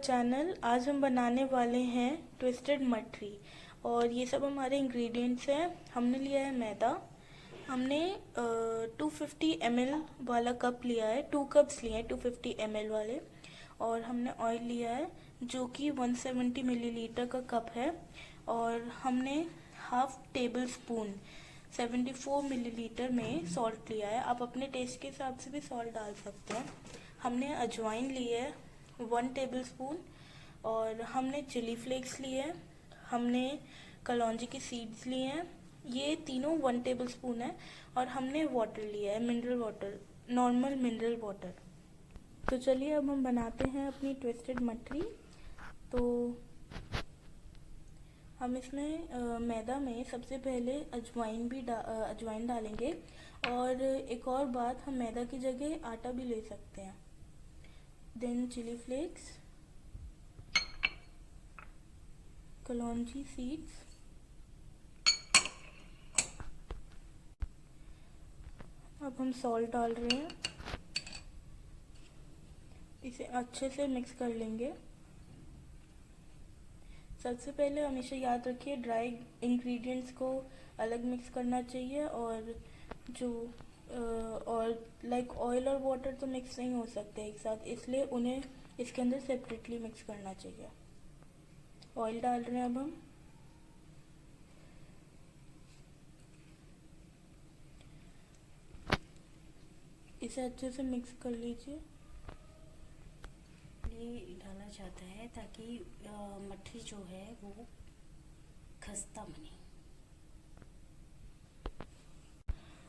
Channel. आज हम बनाने वाले हैं ट्विस्टेड मठरी और ये सब हमारे इंग्रेडिएंट्स हैं। हमने लिया है मैदा। हमने 250 ml वाला कप लिया है, 2 कप्स लिए हैं 250 ml वाले। और हमने ऑयल लिया है जो कि 170 मिलीलीटर का कप है। और हमने हाफ टेबल स्पून 74 मिलीलीटर में सॉल्ट लिया है। आप अपने टेस्ट के हिसाब से भी सॉल्ट डाल सकते हैं। हमने अजवाइन ली है 1 टेबल स्पून। और हमने चिली फ्लेक्स लिए हैं। हमने कलौंजी की सीड्स लिए हैं, ये तीनों 1 टेबल स्पून है। और हमने वाटर लिया है, mineral water, normal mineral water. तो चलिए अब हम बनाते हैं अपनी ट्विस्टेड मठरी। तो हम इसमें मैदा में सबसे पहले अजवाइन डालेंगे। और एक और बात, हम मैदा की जगह आटा भी ले सकते हैं। देन चिली फ्लेक्स, कलौंजी सीड्स, अब हम सॉल्ट डाल रहे हैं। इसे अच्छे से मिक्स कर लेंगे। सबसे पहले हमेशा याद रखिए ड्राई इंग्रेडिएंट्स को अलग मिक्स करना चाहिए, और जो और लाइक ऑयल और वाटर तो मिक्स नहीं हो सकते एक साथ, इसलिए उन्हें इसके अंदर सेपरेटली मिक्स करना चाहिए। ऑयल डाल रहे हैं अब हम। इसे अच्छे से मिक्स कर लीजिए। ये डालना चाहता है ताकि मठरी जो है वो खस्ता बने।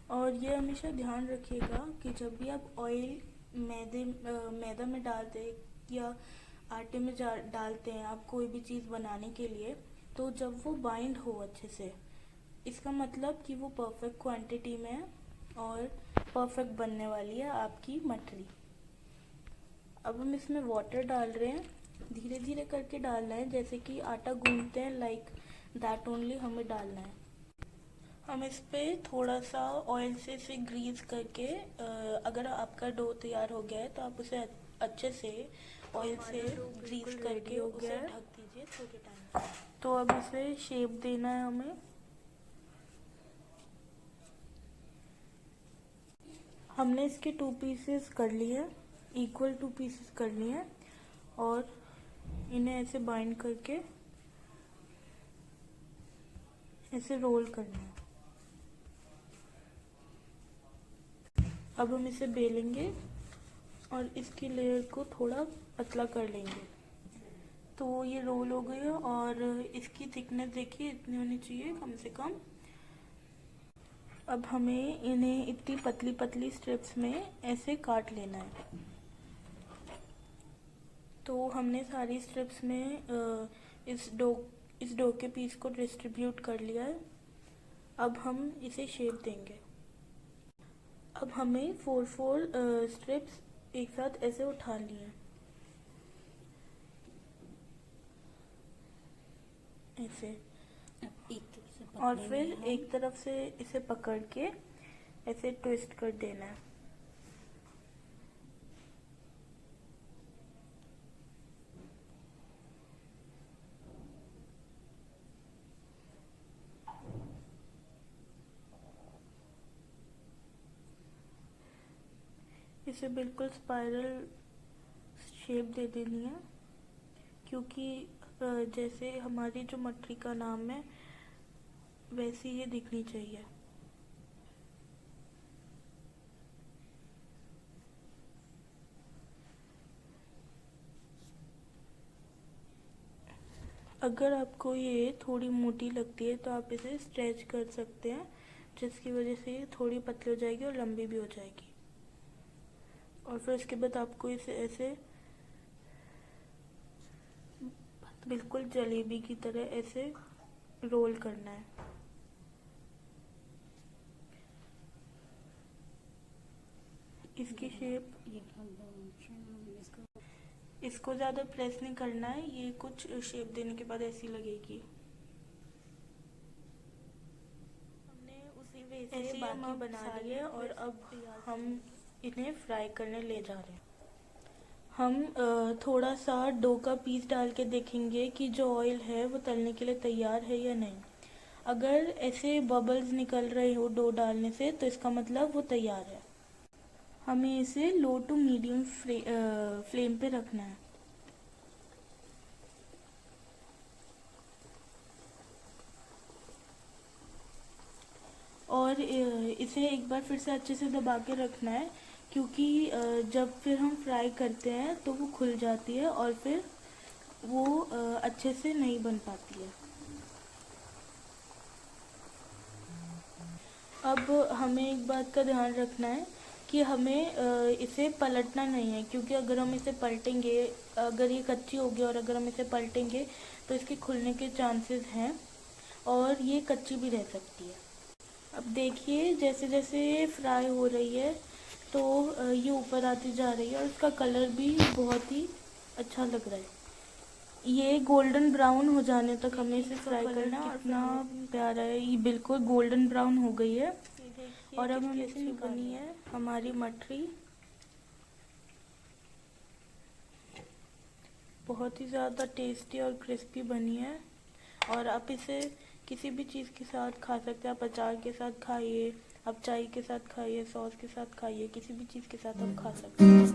और ये हमेशा ध्यान रखिएगा कि जब भी आप ऑयल मैदा में डालते हैं या आटे में डालते हैं आप कोई भी चीज़ बनाने के लिए, तो जब वो बाइंड हो अच्छे से, इसका मतलब कि वो परफेक्ट क्वांटिटी में है और परफेक्ट बनने वाली है आपकी मठरी। अब हम इसमें वाटर डाल रहे हैं। धीरे धीरे करके डालना है, जैसे कि आटा गूंथते हैं, लाइक दैट ओनली हमें डालना है। हम इस पे थोड़ा सा ऑयल से इसे ग्रीस करके, अगर आपका डो तैयार हो गया है तो आप उसे अच्छे से ऑयल से ग्रीस करके उसे ढक दीजिए थोड़े टाइम। तो अब इसे शेप देना है हमें। हमने इसके 2 पीसेस कर लिए, इक्वल 2 पीसेस कर लिए हैं। और इन्हें ऐसे बाइंड करके ऐसे रोल करना है। अब हम इसे बेलेंगे और इसकी लेयर को थोड़ा पतला कर लेंगे। तो ये रोल हो गया और इसकी थिकनेस देखिए इतनी होनी चाहिए कम से कम। अब हमें इन्हें इतनी पतली पतली स्ट्रिप्स में ऐसे काट लेना है। तो हमने सारी स्ट्रिप्स में इस डो के पीस को डिस्ट्रीब्यूट कर लिया है। अब हम इसे शेप देंगे। अब हमें 4 स्ट्रिप्स एक साथ ऐसे उठा लिए, ऐसे। एक तरफ से और पकड़े फिर हुए हम एक तरफ से इसे पकड़ के ऐसे ट्विस्ट कर देना है। इसे बिल्कुल स्पाइरल शेप दे देनी है, क्योंकि जैसे हमारी जो मठरी का नाम है वैसी ये दिखनी चाहिए। अगर आपको ये थोड़ी मोटी लगती है तो आप इसे स्ट्रेच कर सकते हैं, जिसकी वजह से ये थोड़ी पतली हो जाएगी और लंबी भी हो जाएगी। और फिर उसके बाद आपको इसे ऐसे बिल्कुल जलेबी की तरह ऐसे रोल करना है। इसकी शेप, इसको ज़्यादा प्रेस नहीं करना है, ये कुछ शेप देने के बाद ऐसी लगेगी। हमने उसी वे से बाकी बना लिए और अब हम इन्हें फ्राई करने ले जा रहे हैं। हम थोड़ा सा डो का पीस डाल के देखेंगे कि जो ऑयल है वो तलने के लिए तैयार है या नहीं। अगर ऐसे बबल्स निकल रहे हो डो डालने से तो इसका मतलब वो तैयार है। हमें इसे लो टू मीडियम फ्लेम पे रखना है। और इसे एक बार फिर से अच्छे से दबा के रखना है, क्योंकि जब फिर हम फ्राई करते हैं तो वो खुल जाती है और फिर वो अच्छे से नहीं बन पाती है। अब हमें एक बात का ध्यान रखना है कि हमें इसे पलटना नहीं है, क्योंकि अगर हम इसे पलटेंगे, अगर ये कच्ची होगी और अगर हम इसे पलटेंगे तो इसके खुलने के चांसेस हैं और ये कच्ची भी रह सकती है। अब देखिए जैसे जैसे फ्राई हो रही है तो ये ऊपर आती जा रही है और इसका कलर भी बहुत ही अच्छा लग रहा है। ये गोल्डन ब्राउन हो जाने तक हमें इसे फ्राई करना है। कितना प्यारा है, ये बिल्कुल गोल्डन ब्राउन हो गई है। और अब हम इसे बनी है हमारी मठरी, बहुत ही ज़्यादा टेस्टी और क्रिस्पी बनी है। और आप इसे किसी भी चीज़ के साथ खा सकते हैं। आप अचार के साथ खाइए, आप चाय के साथ खाइए, सॉस के साथ खाइए, किसी भी चीज़ के साथ आप खा सकते हैं।